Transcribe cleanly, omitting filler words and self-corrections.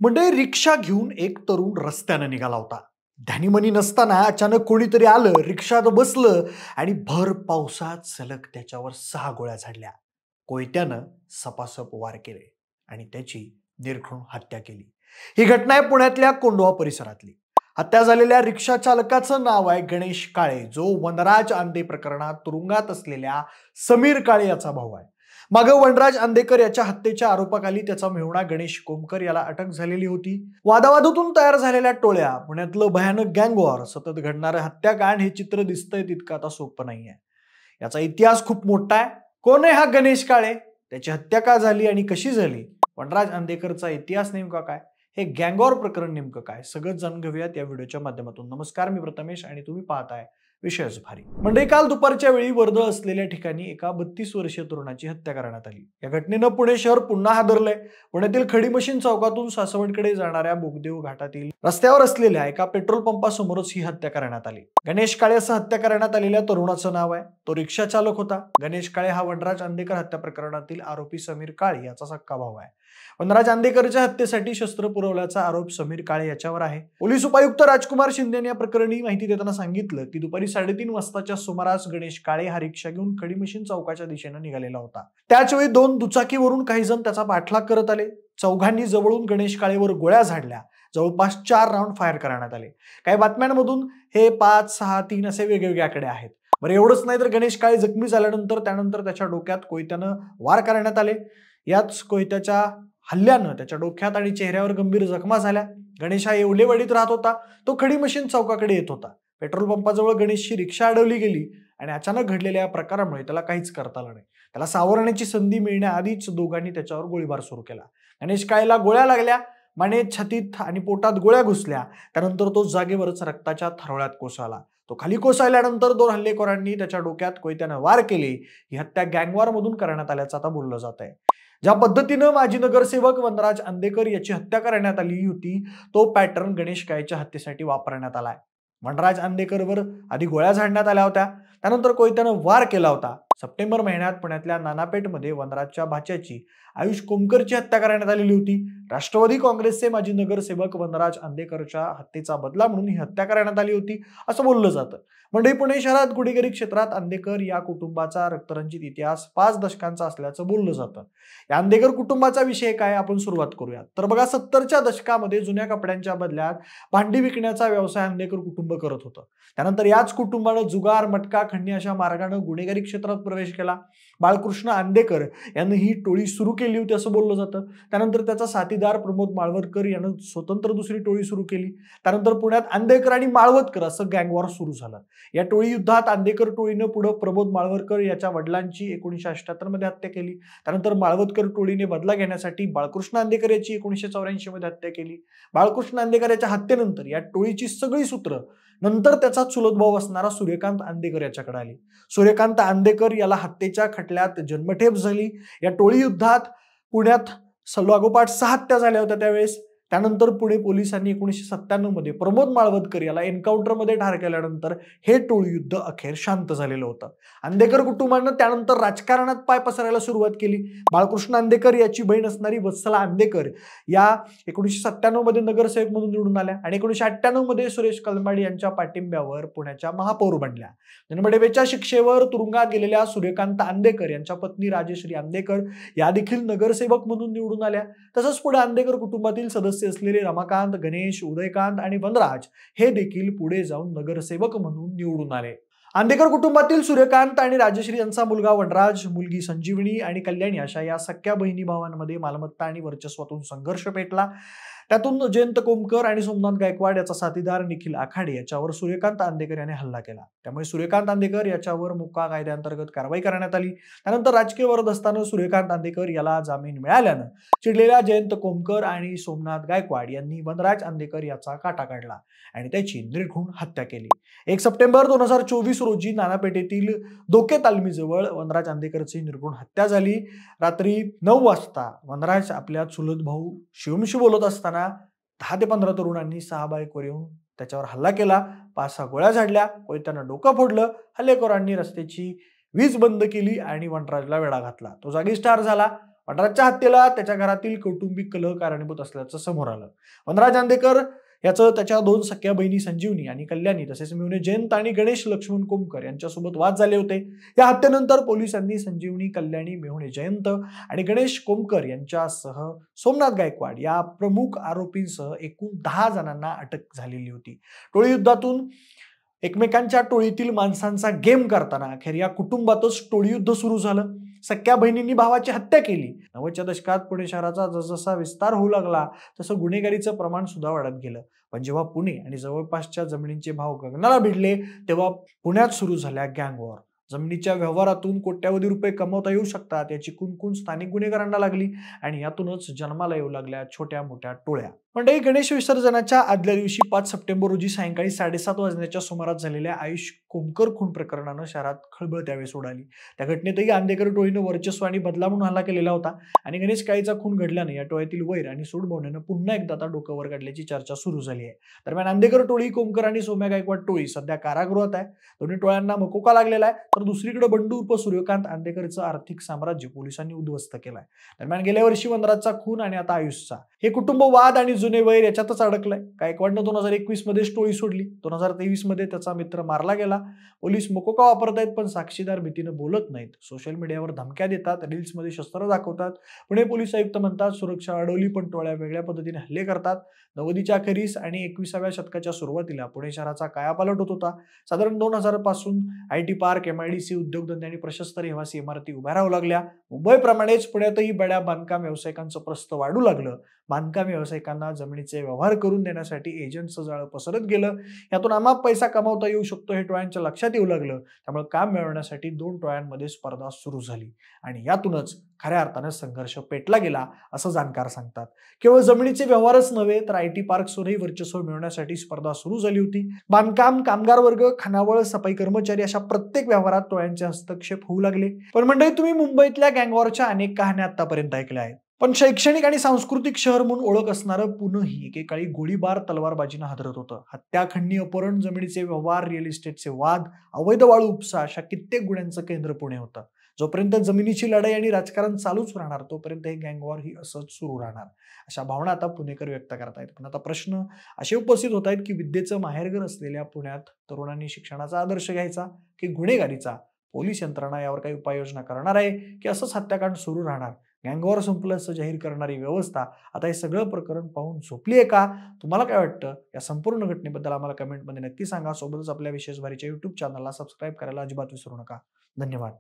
म्हणजे रिक्षा घेऊन एक तरुण रस्त्यानं निघाला होता. ध्यानीमनी नसताना अचानक कोणीतरी आलं, रिक्षात बसलं आणि भर पावसात सलग त्याच्यावर 6 गोळ्या झाडल्या. कोयत्यानं सपासप वार केले आणि त्याची निर्घृण हत्या केली. ही घटना आहे पुण्यातल्या कोंढवा परिसरातली. हत्या झालेल्या रिक्षा चालकाचं नाव आहे गणेश काळे, जो वनराज आंदे प्रकरणात तुरुंगात असलेल्या समीर काळे याचा भाऊ आहे. मागं वनराज आंदेकर याच्या हत्येच्या आरोपाखाली त्याचा मेहुणा गणेश कोमकर याला अटक झालेली होती. वादावादातून तयार झालेल्या टोळ्या, पुण्यातलं भयानक गँगवॉर, सतत घडणारं हत्याकांड, हे चित्र दिसतंय तितकं आता सोपं नाहीये. याचा इतिहास खूप मोठा आहे. कोण आहे हा गणेश काळे? त्याची हत्या का झाली आणि कशी झाली? वनराज आंदेकरचा इतिहास नेमका काय? हे गँगवॉर प्रकरण नेमकं काय? सगळं जाणून घेऊयात या व्हिडिओच्या माध्यमातून. नमस्कार, मी प्रथमेश आणि तुम्ही पाहताय विषयच भारी. म्हणजे काल दुपारच्या वेळी वर्दळ असलेल्या ठिकाणी एका 32 वर्षीय तरुणाची हत्या करण्यात आली. या घटनेनं पुणे शहर पुन्हा हादरलंय. पुण्यातील खडी मशीन चौकातून सासवडकडे जाणाऱ्या बोगदेव घाटातील रस्त्यावर असलेल्या एका पेट्रोल पंपासमोरच ही हत्या करण्यात आली. गणेश काळे असं हत्या करण्यात आलेल्या तरुणाचं नाव आहे. तो रिक्षा चालक होता. गणेश काळे हा वनराज आंदेकर हत्या प्रकरणातील आरोपी समीर काळे याचा सक्का भाऊ आहे. वनराज आंदेकरच्या हत्येसाठी शस्त्र पुरवल्याचा आरोप समीर काळे याच्यावर आहे. पोलीस उपायुक्त राजकुमार शिंदे या प्रकरणी माहिती देताना सांगितलं की दुपारी 3:30 वाजताच्या सुमारास गणेश काळे हा रिक्षा घेऊन खडी मशीन चौकाच्या दिशेने निघालेला होता. त्याचवेळी 2 दुचाकीवरून काही जण त्याचा पाठलाग करत आले. चौघांनी जवळून गणेश काळेवर गोळ्या झाडल्या. जवळपास 4 राऊंड फायर करण्यात आले. काही बातम्यांमधून हे 5, 6, 3 असे वेगवेगळे आकडे आहेत. बरं, एवढंच नाही तर गणेश काळे जखमी झाल्यानंतर त्यानंतर त्याच्या डोक्यात कोयत्यानं वार करण्यात आले. याच कोयत्याच्या हल्ल्यानं त्याच्या डोक्यात आणि चेहऱ्यावर गंभीर जखमा झाल्या. गणेश हा येवलेवाडीत राहत होता. तो खडी मशीन चौकाकडे येत होता. पेट्रोल पंपाजवळ गणेशची रिक्षा अडवली गेली आणि अचानक घडलेल्या या प्रकारामुळे त्याला काहीच करता आलं नाही. त्याला सावरण्याची संधी मिळण्याआधीच दोघांनी त्याच्यावर गोळीबार सुरू केला. गणेश काळेला गोळ्या लागल्या. मानेत, छातीत आणि पोटात गोळ्या घुसल्या. त्यानंतर तो जागेवरच रक्ताच्या थारोळ्यात कोसळला. तो खाली कोसळल्यानंतर 2 हल्लेखोरांनी त्याच्या डोक्यात कोयत्यानं वार केले. ही हत्या गँगवॉर मधून करण्यात आल्याचं आता बोललं जात आहे. ज्या पद्धतीनं माजी नगरसेवक वनराज आंदेकर याची हत्या करण्यात आली होती, तो पॅटर्न गणेश काळेच्या हत्येसाठी वापरण्यात आलाय. वनराज आंदेकरवर आधी गोळ्या झाडण्यात आल्या होत्या. त्यानंतर कोयत्यानं वार केला होता. सप्टेंबर महिन्यात पुण्यातल्या नानापेठमध्ये वनराजच्या भाच्याची आयुष कोमकरची हत्या करण्यात आलेली होती. राष्ट्रवादी काँग्रेसचे माजी नगरसेवक वनराज आंदेकरच्या हत्येचा बदला म्हणून ही हत्या करण्यात आली होती असं बोललं जातं. म्हणजे पुणे शहरात गुढीगिरी क्षेत्रात आंदेकर या कुटुंबाचा रक्तरंजित इतिहास 5 दशकांचा असल्याचं बोललं जातं. या आंदेकर कुटुंबाचा विषय काय, आपण सुरुवात करूयात. तर बघा, 70च्या दशकामध्ये जुन्या कपड्यांच्या बदल्यात भांडी विकण्याचा व्यवसाय आंदेकर कुटुंब करत होतं. त्यानंतर याच कुटुंबानं जुगार, मटका, खंडणी अशा मार्गाने गुन्हेगारी क्षेत्रात प्रवेश केला. बाळकृष्ण आंदेकर यानं ही टोळी सुरू केली होती असं बोललं जातं. त्यानंतर त्याचा साथीदार प्रमोद माळवदकर यानं स्वतंत्र दुसरी टोळी सुरू केली. त्यानंतर पुण्यात आंदेकर आणि माळवदकर असं गँगवॉर सुरू झालं. या टोळी युद्धात आंदेकर टोळीनं पुढे प्रमोद माळवदकर याच्या वडिलांची 1978 मध्ये हत्या केली. त्यानंतर माळवदकर टोळीने बदला घेण्यासाठी बाळकृष्ण आंदेकर याची 1984 मध्ये हत्या केली. बाळकृष्ण आंदेकर याच्या हत्येनंतर या टोळीची सगळी सूत्र नंतर त्याचा चुलत भाऊ असणारा सूर्यकांत आंदेकर याच्याकडे आली. सूर्यकांत आंदेकर याला हत्येच्या खटल्यात जन्मठेप झाली. या टोळी युद्धात पुण्यात लागोपाठ 6 हत्या झाल्या होत्या त्यावेळेस. त्यानंतर पुणे पोलिसांनी 1997 मध्ये प्रमोद माळवदकर याला एन्काउंटरमध्ये ठार केल्यानंतर हे टोळी युद्ध अखेर शांत झालेलं होतं. आंदेकर कुटुंबानं त्यानंतर राजकारणात पाय पसरायला सुरुवात केली. बाळकृष्ण आंदेकर याची बहीण असणारी वत्सला आंदेकर या 1997 मध्ये नगरसेवक म्हणून निवडून आल्या आणि 1998 मध्ये सुरेश कलमाडी यांच्या पाठिंब्यावर पुण्याच्या महापौर बनल्या. जन्मठेपेच्या शिक्षेवर तुरुंगात गेलेल्या सूर्यकांत आंदेकर यांच्या पत्नी राजश्री आंदेकर या देखील नगरसेवक म्हणून निवडून आल्या. तसंच पुढे आंदेकर कुटुंबातील सदस्य असलेले रमाकांत, गणेश, उदयकांत आणि वनराज हे देखील पुढे जाऊन नगरसेवक म्हणून निवडून आले. आंदेकर कुटुंबातील सूर्यकांत आणि राजश्री यांचा मुलगा वनराज, मुलगी संजीवनी आणि कल्याणी अशा या सख्या बहिणी भावांमध्ये मालमत्ता आणि वर्चस्वातून संघर्ष पेटला. त्यातून जयंत कोमकर आणि सोमनाथ गायकवाड याचा साथीदार निखिल आखाडे याच्यावर सूर्यकांत आंदेकर याने हल्ला केला. त्यामुळे सूर्यकांत आंदेकर याच्यावर मोक्का कायद्याअंतर्गत कारवाई करण्यात आली. त्यानंतर राजकीय वरदस्तानं सूर्यकांत आंदेकर याला जामीन मिळाल्यानं चिडलेल्या जयंत कोमकर आणि सोमनाथ गायकवाड यांनी वनराज आंदेकर याचा काटा काढला आणि त्याची निर्घृण हत्या केली. 1 सप्टेंबर 2024 रोजी नानापेठेतील दोके तालमीजवळ वनराज आंदेकरची निर्घृण हत्या झाली. रात्री 9 वाजता वनराज आपल्या चुलत भाऊ शिवमशी बोलत असताना 10 ते 15 तरुणांनी 6 बाईकवर येऊन त्याच्यावर हल्ला केला. 5-6 गोळ्या झाडल्या. कोयत्यानं डोकं फोडलं. हल्लेखोरांनी रस्त्याची वीज बंद केली आणि वनराजला वेढा घातला. तो जागीच ठार झाला. वनराजच्या हत्येला त्याच्या घरातील कौटुंबिक कलह कारणीभूत असल्याचं समोर आलं. वनराज अंधेकर याचं त्याच्या 2 सख्या बहिणी संजीवनी आणि कल्याणी तसेच मिळून जयंत आणि गणेश लक्ष्मण कोमकर यांच्यासोबत वाद झाले होते. या हत्येनंतर पोलिसांनी संजीवनी, कल्याणी, मेहुणे जयंत आणि गणेश कोमकर यांच्यासह सोमनाथ गायकवाड या प्रमुख आरोपींसह एकूण 10 जणांना अटक झालेली होती. टोळी युद्धातून एकमेकांच्या टोळीतील माणसांचा गेम करताना अखेर या कुटुंबातच टोळी युद्ध सुरू झालं. सख्या बहिणींनी भावाची हत्या केली. 90च्या दशकात पुणे शहराचा जसजसा विस्तार होऊ लागला तसं गुन्हेगारीचं प्रमाण सुद्धा वाढत गेलं. पण जेव्हा पुणे आणि जवळपासच्या जमिनींचे भाव गगनाला भिडले तेव्हा पुण्यात सुरू झाल्या गँग वॉर. जमिनीच्या व्यवहारातून कोट्यावधी रुपये कमवता येऊ शकतात याची कुणकुण स्थानिक गुन्हेगारांना लागली आणि यातूनच जन्माला येऊ लागल्या छोट्या मोठ्या टोळ्या. मंडळी, गणेश विसर्जनाच्या आदल्या दिवशी 5 सप्टेंबर रोजी सायंकाळी 7:30 वाजण्याच्या सुमारास झालेल्या आयुष कोमकर खून प्रकरणानं शहरात खळबळ त्यावेळेस उडाली. त्या घटनेतही अंधेकर टोळीनं वर्चस्व आणि बदला म्हणून हल्ला केलेला होता आणि गणेश काळेचा खून घडल्याने या टोळ्यातील वैर आणि सूडभावनेनं पुन्हा एकदा आता डोकं वर काढल्याची चर्चा सुरू झाली आहे. दरम्यान अंधेकर टोळी, कोमकर आणि सोम्या गायकवाड टोळी सध्या कारागृहात आहे. दोन्ही टोळ्यांना मकोका लागलेला आहे. तर दुसरीकडे बंडू उर्फ सूर्यकांत अंधेकरचं आर्थिक साम्राज्य पोलिसांनी उद्ध्वस्त केलंय. दरम्यान गेल्या वर्षी वनराजचा खून आणि आता आयुषचा हे कुटुंब वाद आणि जुने वैर याच्यातच अडकलंय. गायकवाडनं 2021 मध्ये टोळी सोडली. 2023 मध्ये त्याचा मित्र मारला गेला. पोलीस मकोका वापरतायत पण साक्षीदार भीतीनं बोलत नाहीत. सोशल मीडियावर धमक्या देतात, रील्समध्ये शस्त्र दाखवतात. पुणे पोलीस आयुक्त म्हणतात सुरक्षा अडवली पण टोळ्या वेगळ्या पद्धतीने हल्ले करतात. 90च्या अखेरीस आणि 21व्या शतकाच्या सुरुवातीला पुणे शहराचा कायापालट होत होता. साधारण 2000 पासून आयटी पार्क, MIDC, उद्योगधंदे आणि प्रशस्त रहिवासी इमारती उभ्या राहू लागल्या. मुंबईप्रमाणेच पुण्यातही बड्या बांधकाम व्यावसायिकांचं प्रस्त वाढू लागलं. बांधकाम व्यावसायिकांना जमिनीचे व्यवहार करून देण्यासाठी एजंटचं जाळं पसरत गेलं. यातून अमाप पैसा कमावता येऊ शकतो हे टोळ्यांच्या लक्षात येऊ लागलं. त्यामुळे काम मिळवण्यासाठी 2 टोळ्यांमध्ये स्पर्धा सुरू झाली आणि यातूनच खऱ्या अर्थानं संघर्ष पेटला गेला असं जाणकार सांगतात. केवळ जमिनीचे व्यवहारच नव्हे तर आयटी पार्कवरही वर्चस्व मिळवण्यासाठी स्पर्धा सुरू झाली होती. बांधकाम कामगार वर्ग, खानावळ, सफाई कर्मचारी अशा प्रत्येक व्यवहारात टोळ्यांचे हस्तक्षेप होऊ लागले. पण मंडळी, तुम्ही मुंबईतल्या गँगवॉरच्या अनेक कहाण्या आतापर्यंत ऐकल्या आहेत. पण शैक्षणिक आणि सांस्कृतिक शहर म्हणून ओळख असणारं पुणेही एकेकाळी गोळीबार, तलवारबाजीनं हादरत होतं. हत्या, खंडणी, अपहरण, जमिनीचे व्यवहार, रिअल इस्टेटचे वाद, अवैध वाळू उपसा अशा कित्येक गुन्ह्यांचं केंद्र पुणे होतं. जोपर्यंत जमिनीची लढाई आणि राजकारण चालूच राहणार तोपर्यंत हे गँगवॉर ही असंच सुरू राहणार, अशा भावना आता पुणेकर व्यक्त करतायत. पण आता प्रश्न असे उपस्थित होत आहेत की विद्येचं माहेरघर असलेल्या पुण्यात तरुणांनी शिक्षणाचा आदर्श घ्यायचा की गुन्हेगारीचा? पोलीस यंत्रणा यावर काही उपाययोजना करणार आहे की असंच हत्याकांड सुरू राहणार? गँगवॉर संपलं असं जाहीर करणारी व्यवस्था आता हे सगळं प्रकरण पाहून झोपली आहे का? तुम्हाला काय वाटतं? या संपूर्ण घटनेबद्दल आम्हाला कमेंटमध्ये नक्की सांगा. सोबतच आपल्या विशेष भारीच्या YouTube चॅनलला सबस्क्राईब करायला अजिबात विसरू नका. धन्यवाद.